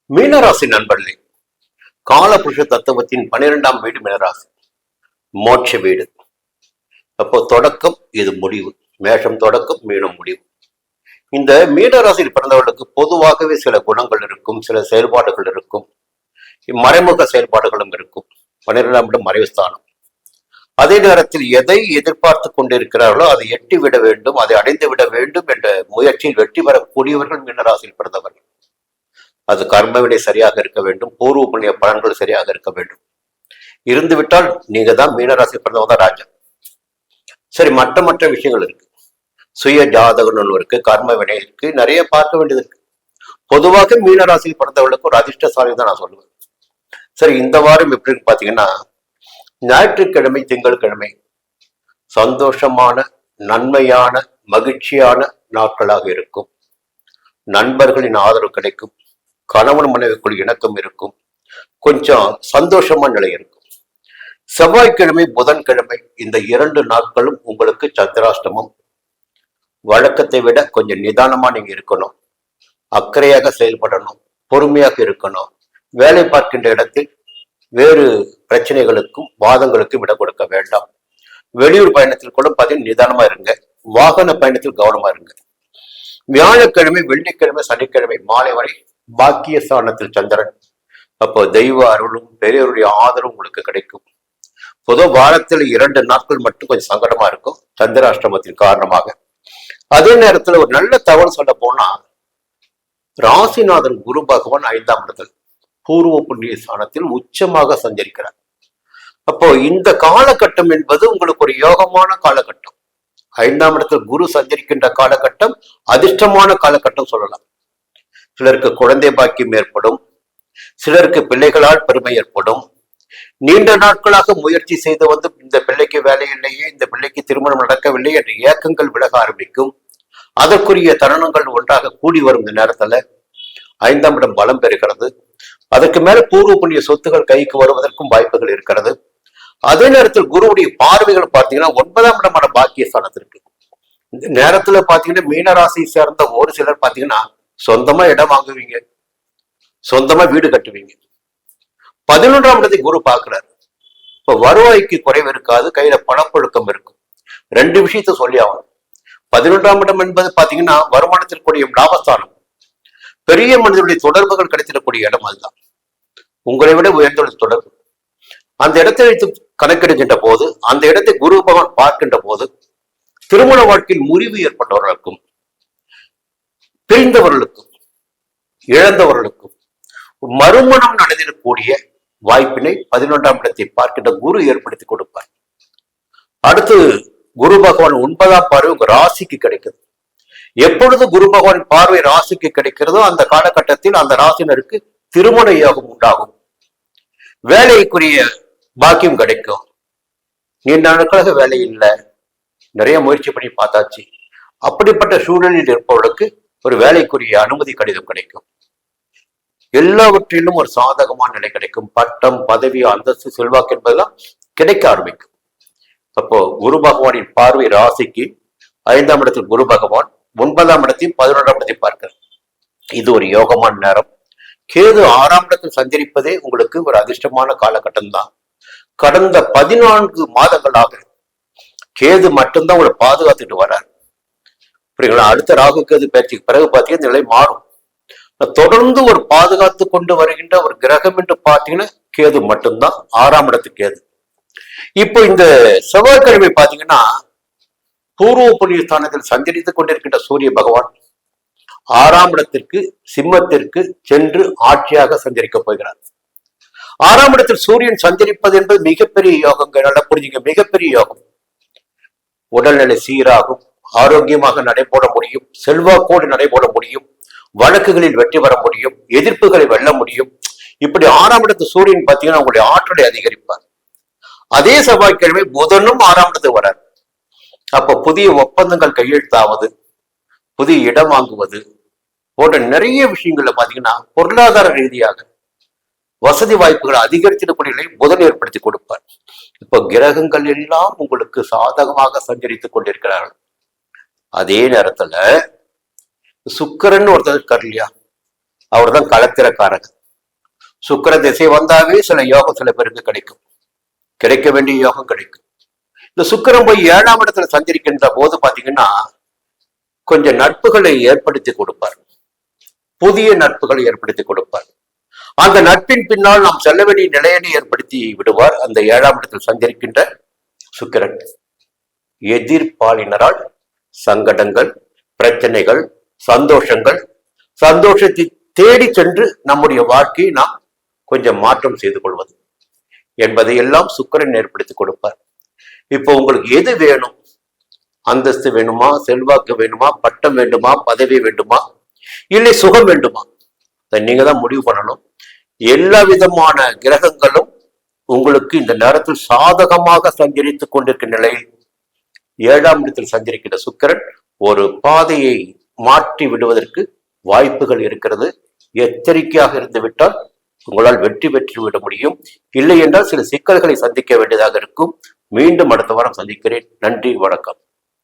மீனராசி நண்பர்களே, காலபுருஷ தத்துவத்தின் 12ஆம் வீடு மீனராசி, மோட்ச வீடு. அப்போ தொடக்கம், இது முடிவு. மேஷம் தொடக்கம், மீனம் முடிவு. இந்த மீனராசியில் பிறந்தவர்களுக்கு பொதுவாகவே சில குணங்கள் இருக்கும், சில செயல்பாடுகள் இருக்கும், மறைமுக செயல்பாடுகளும் இருக்கும். 12ஆம் இடம் மறைவு ஸ்தானம். அதே நேரத்தில் எதை எதிர்பார்த்து கொண்டிருக்கிறார்களோ அதை எட்டி விட வேண்டும், அதை அடைந்து விட வேண்டும் என்ற முயற்சியில் வெற்றி பெறக்கூடியவர்கள் மீனராசியில் பிறந்தவர்கள். அது கர்மவினை சரியாக இருக்க வேண்டும், பூர்வ புண்ணிய பலன்கள் சரியாக இருக்க வேண்டும். இருந்துவிட்டால் நீங்க தான் மீனராசி பிறந்தவங்க தான் ராஜா. சரி, மற்ற விஷயங்கள் இருக்கு. சுய ஜாதகம் இருக்கு, கர்ம வினை இருக்கு, நிறைய பார்க்க வேண்டியது இருக்கு. பொதுவாக மீனராசியில் பிறந்தவர்களுக்கு ஒரு அதிர்ஷ்டசாலி தான் நான் சொல்லுவேன். சரி, இந்த வாரம் எப்படின்னு பாத்தீங்கன்னா, ஞாயிற்றுக்கிழமை திங்கட்கிழமை சந்தோஷமான, நன்மையான, மகிழ்ச்சியான நாட்களாக இருக்கும். நண்பர்களின் ஆதரவு கிடைக்கும், கணவன் மனைவிக்குள் இணக்கம் இருக்கும், கொஞ்சம் சந்தோஷமா நிலை இருக்கும். செவ்வாய்க்கிழமை புதன்கிழமை இந்த 2 நாட்களும் உங்களுக்கு சந்திராஷ்டமம். வழக்கத்தை விட கொஞ்சம் நிதானமா நீங்க இருக்கணும், அக்கறையாக செயல்படணும், பொறுமையாக இருக்கணும். வேலை பார்க்கின்ற இடத்தில் வேறு பிரச்சனைகளுக்கும் வாதங்களுக்கும் இடம் கொடுக்க வேண்டாம். வெளியூர் பயணத்தில் கூட பார்த்தீங்கன்னா நிதானமா இருங்க, வாகன பயணத்தில் கவனமா இருங்க. வியாழக்கிழமை வெள்ளிக்கிழமை சனிக்கிழமை மாலை வரை பாக்கிய ஸ்தானத்தில் சந்திரன். அப்போ தெய்வ அருளும் பெரியவருடைய ஆதரவும் உங்களுக்கு கிடைக்கும். பொதுவாக வாரத்தில் 2 நாட்கள் மட்டும் கொஞ்சம் சங்கடமா இருக்கும் சந்திராஷ்டமத்தின் காரணமாக. அதே நேரத்துல ஒரு நல்ல தகவல் சொல்ல போனா, ராசிநாதன் குரு பகவான் 5ஆம் இடத்தில் பூர்வ புண்ணிய ஸ்தானத்தில் உச்சமாக சஞ்சரிக்கிறார். அப்போ இந்த காலகட்டம் என்பது உங்களுக்கு ஒரு யோகமான காலகட்டம். 5ஆம் இடத்தில் குரு சஞ்சரிக்கின்ற காலகட்டம் அதிர்ஷ்டமான காலகட்டம் சொல்லலாம். சிலருக்கு குழந்தை பாக்கியம் ஏற்படும், சிலருக்கு பிள்ளைகளால் பெருமை ஏற்படும். நீண்ட நாட்களாக முயற்சி செய்து வந்து இந்த பிள்ளைக்கு வேலை இல்லையே, இந்த பிள்ளைக்கு திருமணம் நடக்கவில்லை என்ற ஏக்கங்கள் விலக ஆரம்பிக்கும். அதற்குரிய தருணங்கள் ஒன்றாக கூடி வரும். இந்த நேரத்துல 5ஆம் இடம் பலம் பெறுகிறது. அதற்கு மேல பூர்வ புண்ணிய சொத்துகள் கைக்கு வருவதற்கும் வாய்ப்புகள் இருக்கிறது. அதே நேரத்தில் குருவுடைய பார்வைகள் பார்த்தீங்கன்னா 9ஆம் இடமான பாக்கிய ஸ்தானத்திற்கு. இந்த நேரத்துல பாத்தீங்கன்னா மீனராசி சேர்ந்த ஒரு சிலர் பாத்தீங்கன்னா சொந்தமா இடம் வாங்குவீங்க, சொந்தமா வீடு கட்டுவீங்க. 11ஆம் இடத்தை குரு பார்க்கிறார். இப்ப வருவாய்க்கு குறைவு இருக்காது, கையில பணப்புழக்கம் இருக்கும். 2 விஷயத்த சொல்லி ஆகணும். 11ஆம் இடம் என்பது பாத்தீங்கன்னா வருமானத்திற்குரிய லாபஸ்தானம். பெரிய மனிதனுடைய தொடர்புகள் கிடைத்திடக்கூடிய இடம் அதுதான். உங்களை விட உயர்ந்த தொடர்பு. அந்த இடத்தை வைத்து கணக்கெடுக்கின்ற போது, அந்த இடத்தை குரு பகவான் பார்க்கின்ற போது, திருமண வாழ்க்கையில் முறிவு ஏற்பட்டவர்களுக்கும், பிரிந்தவர்களுக்கும், இழந்தவர்களுக்கும் மறுமணம் நடந்திடக்கூடிய வாய்ப்பினை 11ஆம் இடத்தை பார்க்கின்ற குரு ஏற்படுத்தி கொடுப்பார். அடுத்து குரு பகவான் 9ஆம் பார்வை உங்க ராசிக்கு கிடைக்குது. எப்பொழுது குரு பகவான் பார்வை ராசிக்கு கிடைக்கிறதோ அந்த காலகட்டத்தில் அந்த ராசினருக்கு திருமண யோகம் உண்டாகும், வேலைக்குரிய பாக்கியம் கிடைக்கும். நீண்ட நாட்களாக வேலை இல்லை, நிறைய முயற்சி பண்ணி பார்த்தாச்சு, அப்படிப்பட்ட சூழலில் இருப்பவர்களுக்கு ஒரு வேலைக்குரிய அனுமதி கடிதம் கிடைக்கும். எல்லாவற்றிலும் ஒரு சாதகமான நிலை கிடைக்கும். பட்டம், பதவி, அந்தஸ்து, செல்வாக்கு என்பதெல்லாம் கிடைக்க ஆரம்பிக்கும். அப்போ குரு பகவானின் பார்வை ராசிக்கு 5ஆம் இடத்தில் குரு பகவான், 9ஆம் இடத்தையும் 11ஆம் இடத்தையும் பார்க்கிறார். இது ஒரு யோகமான நேரம். கேது 6ஆம் இடத்தில் சஞ்சரிப்பதே உங்களுக்கு ஒரு அதிர்ஷ்டமான காலகட்டம் தான். கடந்த 14 மாதங்களாக கேது மட்டும்தான் உங்களை பாதுகாத்துட்டு வர்றார். புரியுங்களா? அடுத்த ராகு கேது பயிற்சிக்கு பிறகு பார்த்தீங்கன்னா நிலை மாறும். தொடர்ந்து ஒரு பாதுகாத்து கொண்டு வருகின்ற ஒரு கிரகம் என்று பார்த்தீங்கன்னா கேது மட்டும்தான், 6ஆம் இடத்துக்கு கேது. இப்போ இந்த செவ்வாய்க்கிழமை பார்த்தீங்கன்னா பூர்வ புண்ணிய ஸ்தானத்தில் சஞ்சரித்துக் கொண்டிருக்கின்ற சூரிய பகவான் 6ஆம் இடத்திற்கு சிம்மத்திற்கு சென்று ஆட்சியாக சஞ்சரிக்க போகிறார். 6ஆம் இடத்தில் சூரியன் சஞ்சரிப்பது என்பது மிகப்பெரிய யோகங்கள். நல்லா புரிஞ்சுங்க, மிகப்பெரிய யோகம். உடல்நிலை சீராகும், ஆரோக்கியமாக நடைபோட முடியும், செல்வாக்கோடு நடைபோட முடியும், வழக்குகளில் வெற்றி பெற முடியும், எதிர்ப்புகளை வெல்ல முடியும். இப்படி 6ஆம் இடத்து சூரியன் பார்த்தீங்கன்னா உங்களுடைய ஆற்றலை அதிகரிப்பார். அதே செவ்வாய்க்கிழமை புதனும் 6ஆம் இடத்துக்கு வரார். அப்ப புதிய ஒப்பந்தங்கள் கையெழுத்தாவது, புதிய இடம் வாங்குவது போன்ற நிறைய விஷயங்கள்ல பாத்தீங்கன்னா பொருளாதார ரீதியாக வசதி வாய்ப்புகளை அதிகரித்திடக்கூடிய புதன் ஏற்படுத்தி கொடுப்பார். இப்ப கிரகங்கள் எல்லாம் உங்களுக்கு சாதகமாக சஞ்சரித்துக் அவர் தான் களத்திரக்காரகர். சுக்கிர திசை வந்தாவே சில யோகம் சில பேருக்கு கிடைக்கும், கிடைக்க வேண்டிய யோகம் கிடைக்கும். இந்த சுக்கிரன் போய் 7ஆம் இடத்துல சஞ்சரிக்கின்ற போது பாத்தீங்கன்னா கொஞ்சம் நட்புகளை ஏற்படுத்தி கொடுப்பார், புதிய நட்புகளை ஏற்படுத்தி கொடுப்பார். அந்த நட்பின் பின்னால் நாம் செல்ல வேண்டிய நிலையினை ஏற்படுத்தி விடுவார் அந்த 7ஆம் இடத்தில் சஞ்சரிக்கின்ற சுக்கிரன். எதிர்பாலினரால் சங்கடங்கள், பிரச்சனைகள், சந்தோஷங்கள், சந்தோஷத்தை தேடி சென்று நம்முடைய வாழ்க்கையை நாம் கொஞ்சம் மாற்றம் செய்து கொள்வது என்பதை எல்லாம் சுக்கிரன் ஏற்படுத்தி கொடுப்பார். இப்போ உங்களுக்கு எது வேணும்? அந்தஸ்து வேணுமா, செல்வாக்கு வேணுமா, பட்டம் வேண்டுமா, பதவி வேண்டுமா, இல்லை சுகம் வேண்டுமா? நீங்க தான் முடிவு பண்ணணும். எல்லா விதமான கிரகங்களும் உங்களுக்கு இந்த நேரத்தில் சாதகமாக சஞ்சரித்துக் கொண்டிருக்கிற நிலையில் 7ஆம் இடத்தில் சஞ்சரிக்கின்ற சுக்கிரன் ஒரு பாதையை மாற்றி விடுவதற்கு வாய்ப்புகள் இருக்கிறது. எச்சரிக்கையாக இருந்து விட்டால் உங்களால் வெற்றி பெற்று விட முடியும். இல்லை என்றால் சில சிக்கல்களை சந்திக்க வேண்டியதாக இருக்கும். மீண்டும் அடுத்த வாரம் சந்திக்கிறேன். நன்றி, வணக்கம்.